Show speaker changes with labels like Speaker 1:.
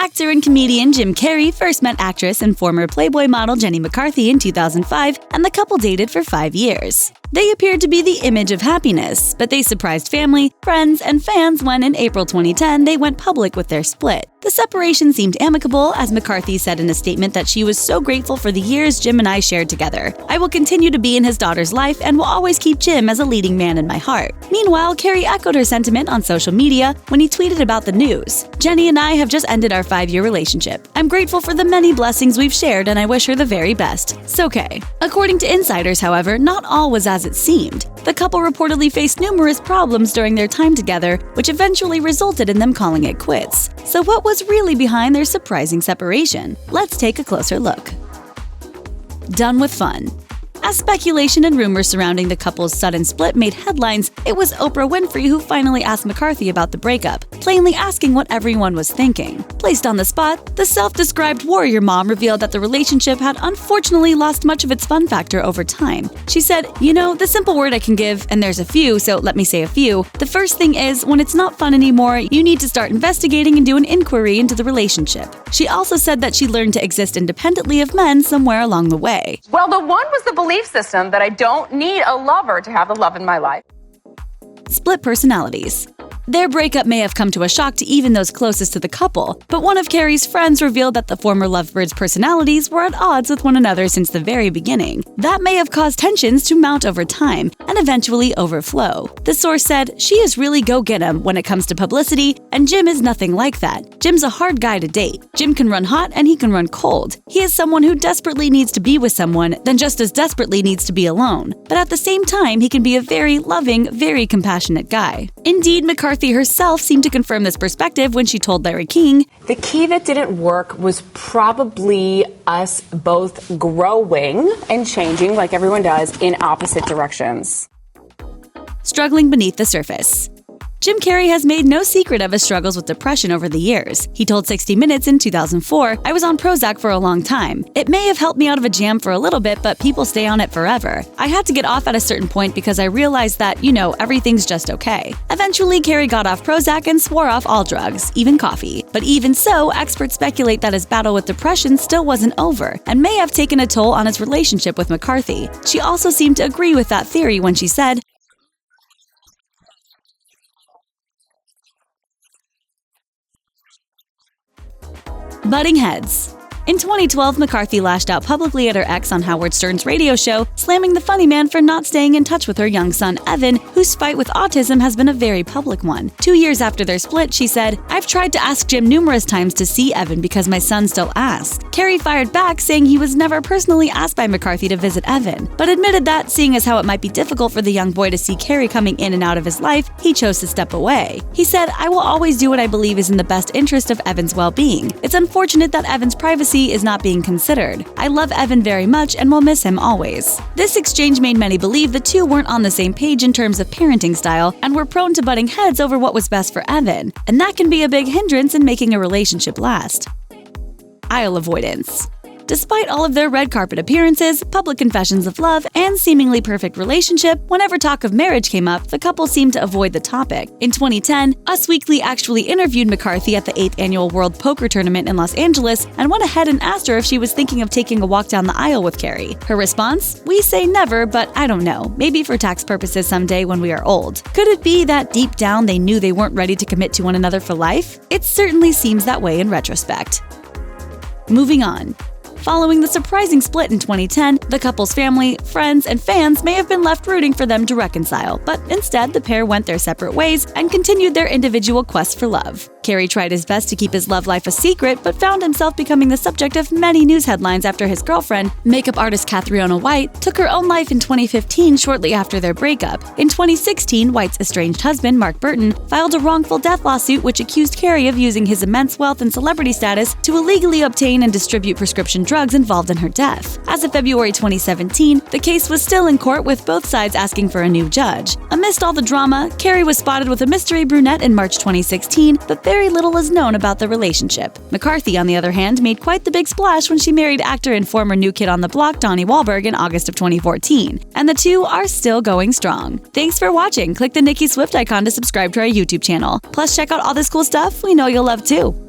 Speaker 1: Actor and comedian Jim Carrey first met actress and former Playboy model Jenny McCarthy in 2005, and the couple dated for 5 years. They appeared to be the image of happiness, but they surprised family, friends, and fans when in April 2010 they went public with their split. The separation seemed amicable, as McCarthy said in a statement that she was so grateful for the years Jim and I shared together. "I will continue to be in his daughter's life and will always keep Jim as a leading man in my heart." Meanwhile, Carrey echoed her sentiment on social media when he tweeted about the news. "Jenny and I have just ended our 5-year relationship. I'm grateful for the many blessings we've shared and I wish her the very best. It's okay." According to insiders, however, not all was as it seemed. The couple reportedly faced numerous problems during their time together, which eventually resulted in them calling it quits. So what was really behind their surprising separation? Let's take a closer look. Done with fun. As speculation and rumors surrounding the couple's sudden split made headlines, it was Oprah Winfrey who finally asked McCarthy about the breakup, plainly asking what everyone was thinking. Placed on the spot, the self-described warrior mom revealed that the relationship had unfortunately lost much of its fun factor over time. She said, "You know, the simple word I can give, and there's a few, so let me say a few. The first thing is, when it's not fun anymore, you need to start investigating and do an inquiry into the relationship." She also said that she learned to exist independently of men somewhere along the way.
Speaker 2: Well, the one was the belief system that I don't need a lover to have the love in my life.
Speaker 1: Split personalities. Their breakup may have come to a shock to even those closest to the couple, but one of Carrey's friends revealed that the former lovebirds' personalities were at odds with one another since the very beginning. That may have caused tensions to mount over time and eventually overflow. The source said, "She is really go-get-em when it comes to publicity, and Jim is nothing like that. Jim's a hard guy to date. Jim can run hot and he can run cold. He is someone who desperately needs to be with someone, then just as desperately needs to be alone. But at the same time, he can be a very loving, very compassionate guy." Indeed, McCarthy herself seemed to confirm this perspective when she told Larry King,
Speaker 3: "The key that didn't work was probably us both growing and changing, like everyone does, in opposite directions."
Speaker 1: Struggling beneath the surface. Jim Carrey has made no secret of his struggles with depression over the years. He told 60 Minutes in 2004, "I was on Prozac for a long time. It may have helped me out of a jam for a little bit, but people stay on it forever. I had to get off at a certain point because I realized that, everything's just okay." Eventually, Carrey got off Prozac and swore off all drugs, even coffee. But even so, experts speculate that his battle with depression still wasn't over and may have taken a toll on his relationship with McCarthy. She also seemed to agree with that theory when she said, butting heads. In 2012, McCarthy lashed out publicly at her ex on Howard Stern's radio show, slamming the funny man for not staying in touch with her young son, Evan, whose fight with autism has been a very public one. 2 years after their split, she said, "I've tried to ask Jim numerous times to see Evan because my son still asks." Carrey fired back, saying he was never personally asked by McCarthy to visit Evan, but admitted that, seeing as how it might be difficult for the young boy to see Carrey coming in and out of his life, he chose to step away. He said, "I will always do what I believe is in the best interest of Evan's well-being. It's unfortunate that Evan's privacy is not being considered. I love Evan very much and will miss him always." This exchange made many believe the two weren't on the same page in terms of parenting style and were prone to butting heads over what was best for Evan, and that can be a big hindrance in making a relationship last. Aisle avoidance. Despite all of their red carpet appearances, public confessions of love, and seemingly perfect relationship, whenever talk of marriage came up, the couple seemed to avoid the topic. In 2010, Us Weekly actually interviewed McCarthy at the 8th Annual World Poker Tournament in Los Angeles and went ahead and asked her if she was thinking of taking a walk down the aisle with Carrey. Her response? "We say never, but I don't know. Maybe for tax purposes someday when we are old." Could it be that deep down they knew they weren't ready to commit to one another for life? It certainly seems that way in retrospect. Moving on. Following the surprising split in 2010, the couple's family, friends, and fans may have been left rooting for them to reconcile, but instead the pair went their separate ways and continued their individual quest for love. Carrey tried his best to keep his love life a secret, but found himself becoming the subject of many news headlines after his girlfriend, makeup artist Catriona White, took her own life in 2015 shortly after their breakup. In 2016, White's estranged husband, Mark Burton, filed a wrongful death lawsuit which accused Carrey of using his immense wealth and celebrity status to illegally obtain and distribute prescription drugs involved in her death. As of February 2017, the case was still in court with both sides asking for a new judge. Amidst all the drama, Carrey was spotted with a mystery brunette in March 2016, but very little is known about the relationship. McCarthy, on the other hand, made quite the big splash when she married actor and former New Kid on the Block Donnie Wahlberg in August of 2014, and the two are still going strong. Thanks for watching. Click the Nicki Swift icon to subscribe to our YouTube channel. Plus, check out all this cool stuff we know you'll love too.